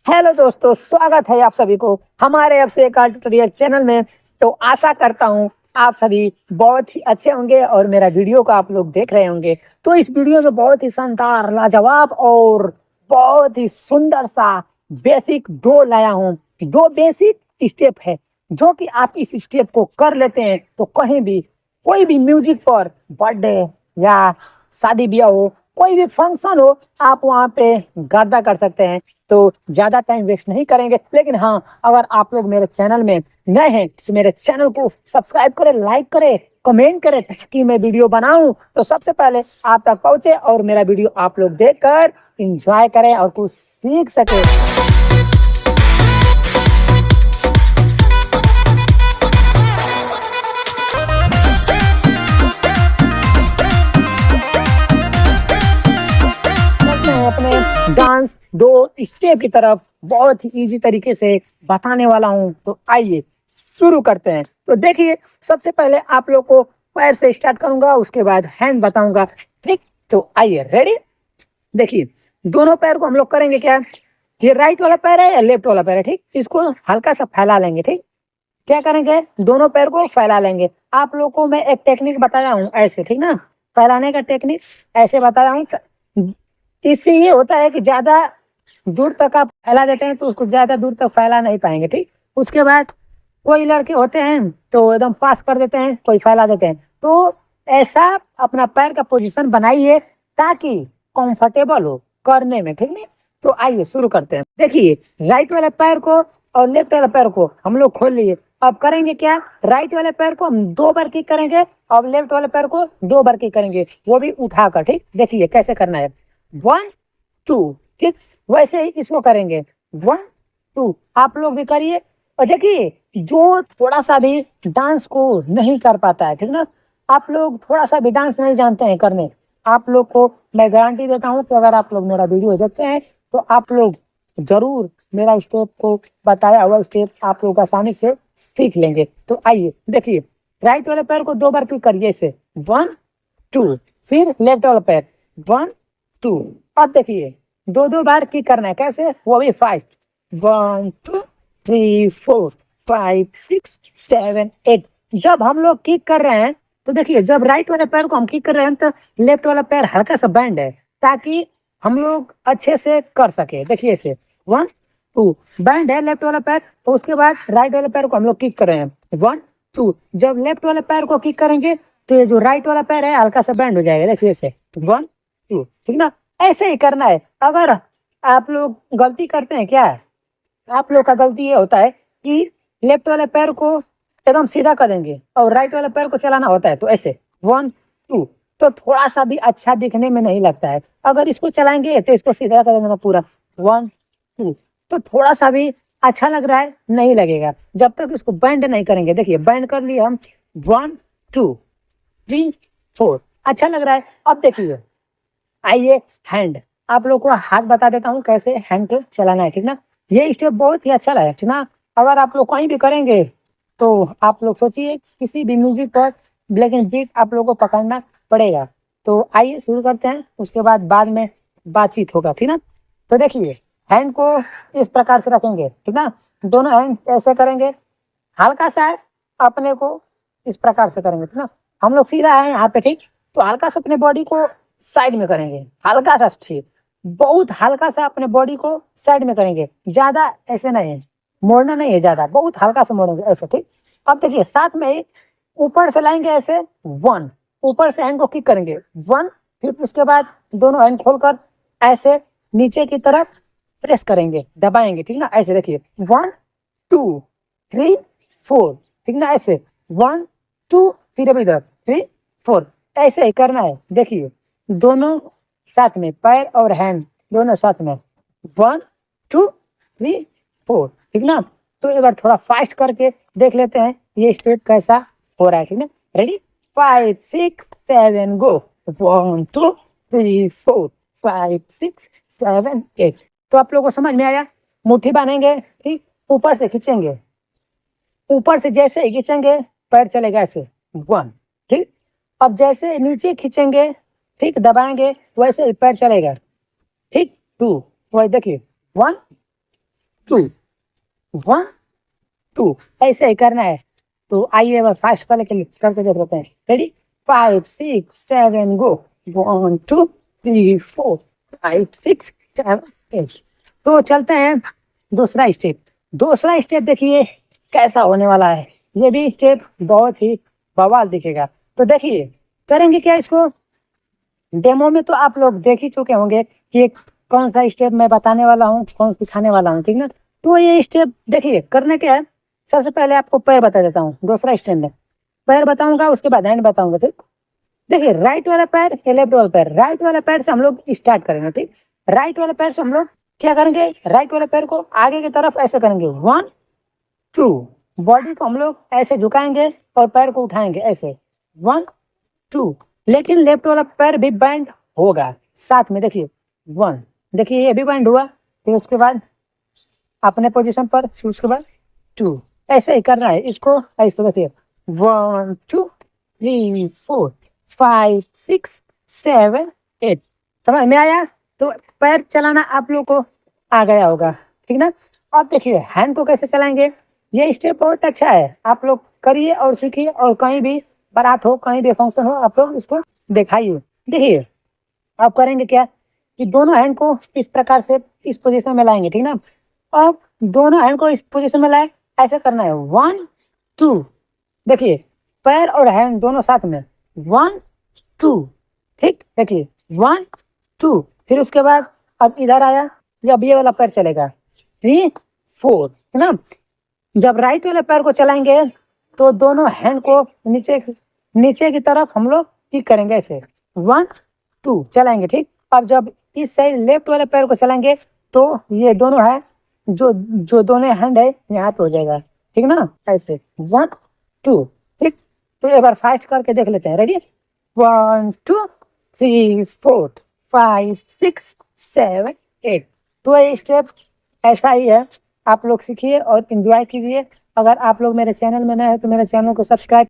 Hello दोस्तों, स्वागत है आप सभी को हमारे अब से एक ट्यूटोरियल चैनल में। तो आशा करता हूँ आप सभी बहुत ही अच्छे होंगे और मेरा वीडियो को आप लोग देख रहे होंगे। तो इस वीडियो में बहुत ही शानदार, लाजवाब और बहुत ही सुंदर सा बेसिक दो लाया हूँ। दो बेसिक स्टेप है जो कि आप इस स्टेप को कर लेते हैं तो कहीं भी कोई भी म्यूजिक पर, बर्थडे या शादी ब्याह हो, कोई भी फंक्शन हो, आप वहाँ पे गर्दा कर सकते हैं। तो ज़्यादा टाइम वेस्ट नहीं करेंगे, लेकिन हाँ, अगर आप लोग मेरे चैनल में नए हैं तो मेरे चैनल को सब्सक्राइब करें, लाइक करें, कमेंट करें, ताकि मैं वीडियो बनाऊं तो सबसे पहले आप तक पहुंचे और मेरा वीडियो आप लोग देखकर एंजॉय करें और कुछ सीख सके। अपने डांस दो स्टेप की तरफ बहुत ही इजी तरीके से बताने वाला हूं, तो आइए शुरू करते हैं। तो देखिए, सबसे पहले आप लोग को पैर से स्टार्ट करूंगा, उसके बाद हैंड बताऊंगा, ठीक। तो आइए, रेडी। देखिए, दोनों पैर को हम लोग करेंगे क्या, ये राइट वाला पैर है या लेफ्ट वाला पैर है, ठीक। इसको हल्का सा फैला लेंगे, ठीक। क्या करेंगे, दोनों पैर को फैला लेंगे। आप लोग को मैं एक टेक्निक बताया हूँ ऐसे, ठीक ना, फैलाने का टेक्निक ऐसे बताया हूँ। इससे ये होता है कि ज्यादा दूर तक आप फैला देते हैं तो उसको ज्यादा दूर तक फैला नहीं पाएंगे, ठीक। उसके बाद कोई लड़के होते हैं तो एकदम पास कर देते हैं, कोई फैला देते हैं। तो ऐसा अपना पैर का पोजीशन बनाइए ताकि कंफर्टेबल हो करने में, ठीक नहीं। तो आइए शुरू करते हैं। देखिए, राइट वाले पैर को और लेफ्ट वाले पैर को हम लोग खोल लिए। अब करेंगे क्या, राइट वाले पैर को हम 2 बार किक करेंगे और लेफ्ट वाले पैर को 2 बार किक करेंगे, वो भी उठाकर, ठीक। देखिए कैसे करना है, 1 2, ठीक। वैसे ही इसको करेंगे, 1 2। आप लोग भी करिए। और देखिए, जो थोड़ा सा भी डांस को नहीं कर पाता है, ठीक ना, आप लोग थोड़ा सा भी डांस नहीं जानते हैं करने, आप लोग को मैं गारंटी देता हूँ कि अगर आप लोग मेरा वीडियो देखते हैं तो आप लोग जरूर मेरा स्टेप को बताया हुआ स्टेप आप लोग आसानी से सीख लेंगे। तो आइए देखिए, राइट वाले पैर को 2 बार क्लिक करिए, ऐसे 1 2। फिर लेफ्ट वाला पैर 1 2। अब देखिए, 2 बार की करना है, कैसे, वो भी फास्ट, 1 2 3 4 5 6 7 8। जब हम लोग किक कर रहे हैं तो देखिए, जब राइट वाले पैर को हम किक कर रहे हैं तो लेफ्ट वाला पैर हल्का सा बैंड है ताकि हम लोग अच्छे से कर सके। देखिए ऐसे 1 2 बैंड है लेफ्ट वाला पैर, तो उसके बाद राइट वाले पैर को हम लोग किक कर रहे हैं 1 2। जब लेफ्ट वाले पैर को किक करेंगे तो ये जो राइट वाला पैर है हल्का सा बैंड हो जाएगा। देखिए ऐसे 1 2, ठीक ना, ऐसे ही करना है। अगर आप लोग गलती करते हैं, क्या है, आप लोग का गलती ये होता है कि लेफ्ट वाले पैर को एकदम सीधा कर देंगे और राइट वाले पैर को चलाना होता है, तो ऐसे 1 2, तो थोड़ा सा भी अच्छा दिखने में नहीं लगता है। अगर इसको चलाएंगे तो इसको सीधा कर देंगे पूरा 1 2, तो थोड़ा सा भी अच्छा लग रहा है, नहीं लगेगा जब तक इसको बैंड नहीं करेंगे। देखिए, बैंड कर लिए हम, 1 2 3 4, अच्छा लग रहा है। अब देखिए, आइए हैंड, आप लोग को हाथ बता देता हूँ कैसे हैंड को चलाना है, ठीक ना। ये स्टेप बहुत ही अच्छा लगा, ठीक ना। अगर आप लोग कहीं भी करेंगे तो आप लोग सोचिए किसी भी म्यूजिक पर ब्लैक एंड बीट आप लोग को पकड़ना पड़ेगा। तो आइए शुरू करते हैं, उसके बाद में बातचीत होगा, ठीक ना। तो देखिए, हैंड को इस प्रकार से रखेंगे, ठीक ना, दोनों हैंड ऐसे करेंगे, हल्का सा अपने को इस प्रकार से करेंगे, ठीक ना। हम लोग सीधा है यहाँ पे, ठीक। तो हल्का सा अपने बॉडी को साइड में करेंगे, हल्का सा स्ट्रेट, बहुत हल्का सा अपने बॉडी को साइड में करेंगे, ज्यादा ऐसे नहीं है, मोड़ना नहीं है ज्यादा, बहुत हल्का से मोड़ेंगे ऐसे, ठीक। अब देखिए, साथ में ही ऊपर से लाएंगे ऐसे 1, ऊपर से हैंड को किक करेंगे 1, फिर उसके बाद दोनों हैंड खोलकर ऐसे नीचे की तरफ प्रेस करेंगे, दबाएंगे, ठीक ना। ऐसे देखिए 1 2 3 4, ठीक ना, ऐसे 1 2, फिर अभी इधर 3 4, ऐसे ही करना है। देखिए, दोनों साथ में, पैर और हैंड दोनों साथ में, 1 2 3 4, ठीक ना। तो एक बार थोड़ा फास्ट करके देख लेते हैं ये स्टेप कैसा हो रहा है, ठीक ना। रेडी, 5 6 7 गो, 1 2 3 4 5 6 7 8। तो आप लोगों को समझ में आया। मुट्ठी बांधेंगे, ठीक, ऊपर से खींचेंगे, ऊपर से जैसे ही खींचेंगे पैर चलेगा ऐसे 1, ठीक। अब जैसे नीचे खींचेंगे, ठीक, दबाएंगे, वैसे ही पैर चलेगा, ठीक, 2। वही देखिए 1 2, 1, 2, ऐसे ही करना है। तो आइए अब फास्ट वाले के लिए करके देख लेते हैं। रेडी, 5 6 7 गो, 1 2 3 4 5 6 7 8। तो चलते हैं दूसरा स्टेप। दूसरा स्टेप देखिए कैसा होने वाला है। ये भी स्टेप बहुत ही बवाल दिखेगा। तो देखिए करेंगे क्या इसको। डेमो में तो आप लोग देख ही चुके होंगे कि कौन सा स्टेप मैं बताने वाला हूँ, कौन सिखाने वाला हूँ, ठीक ना। तो ये स्टेप देखिए करने क्या है। सबसे पहले आपको पैर बता देता हूँ। दूसरा स्टेप में पैर बताऊंगा, उसके बाद हैंड बताऊंगा। ठीक, देखिए राइट वाला पैर या लेफ्ट वाला पैर। राइट वाला पैर से हम लोग स्टार्ट करेंगे। ठीक, राइट वाले पैर से हम लोग क्या करेंगे, राइट वाले पैर को आगे की तरफ ऐसे करेंगे, 1 2। बॉडी को हम लोग ऐसे झुकाएंगे और पैर को उठाएंगे ऐसे, 1 2। लेकिन लेफ्ट वाला पैर भी बैंड होगा साथ में। देखिए 1, देखिए ये भी बैंड हुआ। फिर उसके बाद अपने पोजीशन पर, फिर उसके बाद 2, ऐसे ही करना है इसको। देखिए 1 2 3 4 5 6 7 8। समझ में आया। तो पैर चलाना आप लोग को आ गया होगा, ठीक ना। अब देखिए हैंड को कैसे चलाएंगे। ये स्टेप बहुत अच्छा है, आप लोग करिए और सीखिए, और कहीं भी बारात हो, कहीं भी फंक्शन हो, आप लोग इसको दिखाइए। देखिए आप करेंगे क्या कि दोनों हैंड को इस प्रकार से इस पोजीशन में लाएंगे, ठीक ना। अब दोनों हैंड को इस पोजीशन में लाए, ऐसे करना है, 1 2। देखिए पैर और हैंड दोनों साथ में, 1 2। ठीक, देखिए 1 2। फिर उसके बाद अब इधर आया, जब ये वाला पैर चलेगा 3 4, है ना। जब राइट वाले पैर को चलाएंगे तो दोनों हैंड को नीचे की तरफ हम लोग किक करेंगे ऐसे, 1 2 चलाएंगे। ठीक, अब जब इस साइड लेफ्ट वाले पैर को चलाएंगे तो ये दोनों है जो जो दोनों हैंड है यहाँ पे हो जाएगा, ठीक ना, ऐसे 1 2। ठीक, तो एक बार फास्ट करके देख लेते हैं। रेडी, 1 2 3 4 5 6 7 8। तो ये स्टेप ऐसा ही है, आप लोग सीखिए और एंजॉय कीजिए। अगर आप लोग मेरे चैनल में नए हैं तो मेरे चैनल को सब्सक्राइब